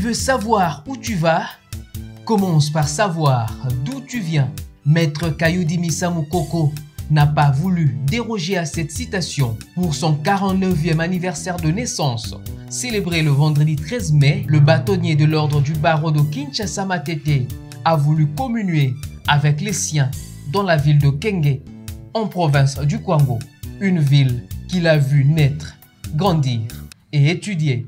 veux savoir où tu vas? Commence par savoir d'où tu viens. Maître Kayudi Misamu Koko n'a pas voulu déroger à cette citation. Pour son 49e anniversaire de naissance, célébré le vendredi 13 mai, le bâtonnier de l'ordre du barreau de Kinshasa Matete a voulu communier avec les siens dans la ville de Kenge, en province du Kwango, une ville qu'il a vu naître, grandir et étudier.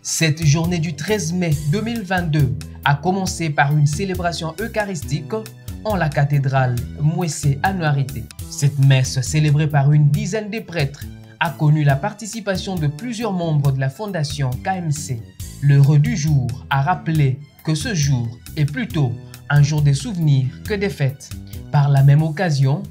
Cette journée du 13 mai 2022 a commencé par une célébration eucharistique en la cathédrale Mwese Anuarité. Cette messe, célébrée par une dizaine de prêtres, a connu la participation de plusieurs membres de la fondation KMC. L'heureux du jour a rappelé que ce jour est plutôt un jour de souvenirs que des fêtes. Par la même occasion,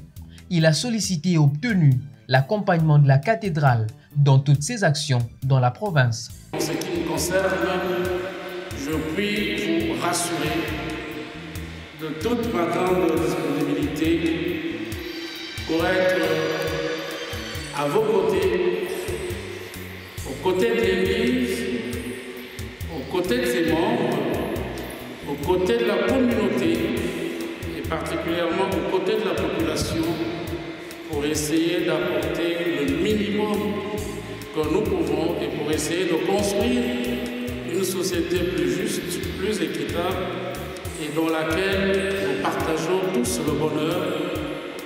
il a sollicité et obtenu l'accompagnement de la cathédrale dans toutes ses actions dans la province. En ce qui me concerne, je puis vous rassurer de toute ma grande disponibilité pour être à vos côtés, aux côtés de l'Église, aux côtés de ses membres, aux côtés de la communauté et particulièrement aux côtés de la population pour essayer d'apporter le minimum que nous pouvons et pour essayer de construire une société plus juste, plus équitable et dans laquelle nous partageons tous le bonheur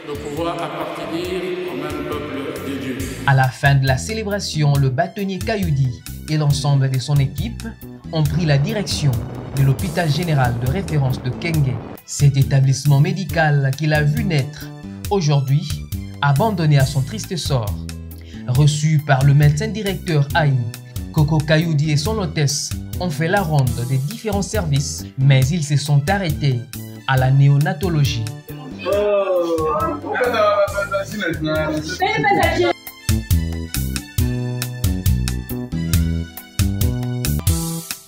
de pouvoir appartenir au même peuple de Dieu. À la fin de la célébration, le bâtonnier Kayudi et l'ensemble de son équipe ont pris la direction de l'hôpital général de référence de Kenge. Cet établissement médical qu'il a vu naître aujourd'hui, abandonné à son triste sort. Reçu par le médecin directeur Haïm, Koko Kayudi et son hôtesse ont fait la ronde des différents services, mais ils se sont arrêtés à la néonatologie.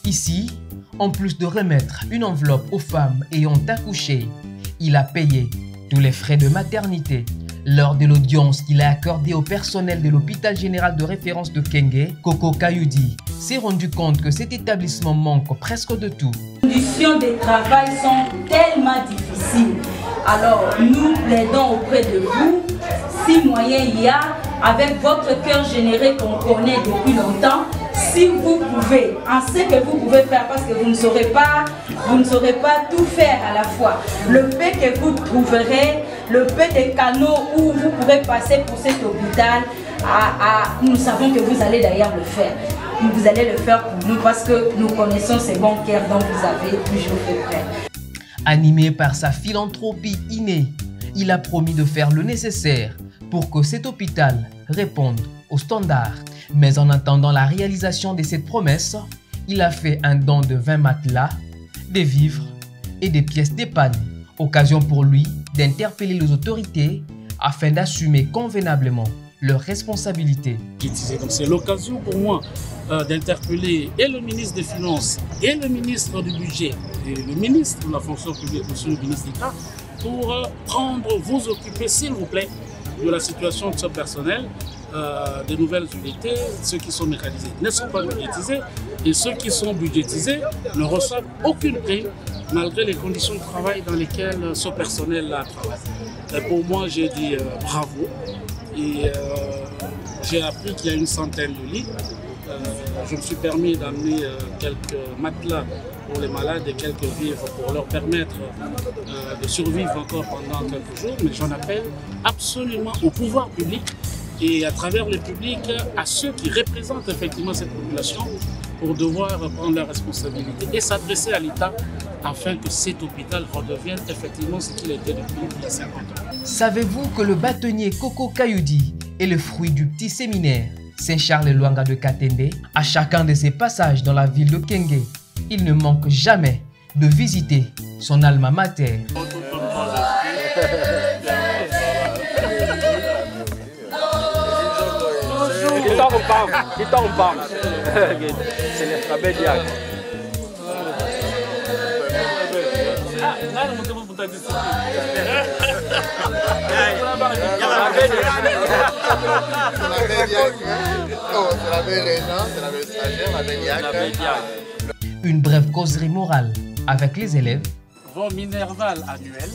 Ici, en plus de remettre une enveloppe aux femmes ayant accouché, il a payé tous les frais de maternité. Lors de l'audience qu'il a accordée au personnel de l'hôpital général de référence de Kenge, Koko Kayudi s'est rendu compte que cet établissement manque presque de tout. Les conditions de travail sont tellement difficiles. Alors, nous plaidons auprès de vous, si moyen il y a, avec votre cœur généreux qu'on connaît depuis longtemps, si vous pouvez, en ce que vous pouvez faire, parce que vous ne saurez pas tout faire à la fois. Le peu que vous trouverez, le peu de canaux où vous pourrez passer pour cet hôpital, nous savons que vous allez d'ailleurs le faire. Vous allez le faire pour nous parce que nous connaissons ces bons cœurs dont vous avez toujours fait près. Animé par sa philanthropie innée, il a promis de faire le nécessaire pour que cet hôpital réponde aux standards. Mais en attendant la réalisation de cette promesse, il a fait un don de 20 matelas, des vivres et des pièces d'épargne. Occasion pour lui d'interpeller les autorités afin d'assumer convenablement leurs responsabilités. C'est l'occasion pour moi d'interpeller et le ministre des Finances et le ministre du Budget et le ministre de la fonction publique, monsieur le ministre d'État, pour vous occuper, s'il vous plaît, de la situation de ce personnel, des nouvelles unités, ceux qui sont mécanisés ne sont pas budgétisés et ceux qui sont budgétisés ne reçoivent aucune prime malgré les conditions de travail dans lesquelles ce personnel-là travaille. Et pour moi, j'ai dit bravo et j'ai appris qu'il y a une centaine de lits. Je me suis permis d'amener quelques matelas pour les malades et quelques vivres pour leur permettre de survivre encore pendant quelques jours. Mais j'en appelle absolument au pouvoir public et à travers le public à ceux qui représentent effectivement cette population pour devoir prendre leurs responsabilités et s'adresser à l'État afin que cet hôpital redevienne effectivement ce qu'il était depuis 50 ans. Savez-vous que le bâtonnier Koko Kayudi est le fruit du petit séminaire Saint-Charles-Luanga de Katende? À chacun de ses passages dans la ville de Kenge, il ne manque jamais de visiter son alma mater. Bonjour. C'est la belle diag. Une brève causerie morale avec les élèves. Vos minervales annuelles,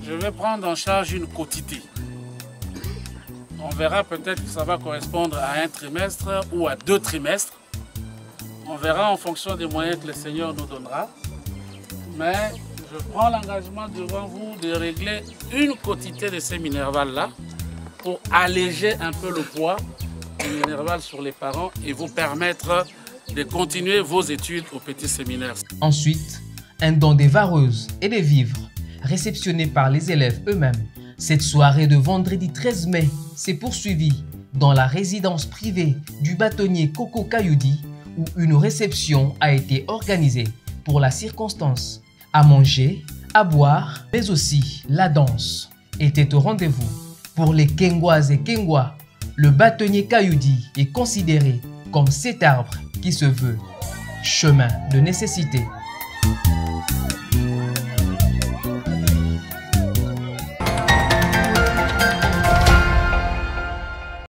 je vais prendre en charge une quotité. On verra peut-être que ça va correspondre à un trimestre ou à 2 trimestres. On verra en fonction des moyens que le Seigneur nous donnera. Mais je prends l'engagement devant vous de régler une quotité de ces minervales-là pour alléger un peu le poids des minervales sur les parents et vous permettre de continuer vos études au petit séminaire. Ensuite, un don des vareuses et des vivres réceptionnés par les élèves eux-mêmes. Cette soirée de vendredi 13 mai s'est poursuivie dans la résidence privée du bâtonnier Coco Kayoudi où une réception a été organisée pour la circonstance. À manger, à boire, mais aussi la danse était au rendez-vous. Pour les Kengwas et Kengwa, le bâtonnier Kayoudi est considéré comme cet arbre qui se veut chemin de nécessité.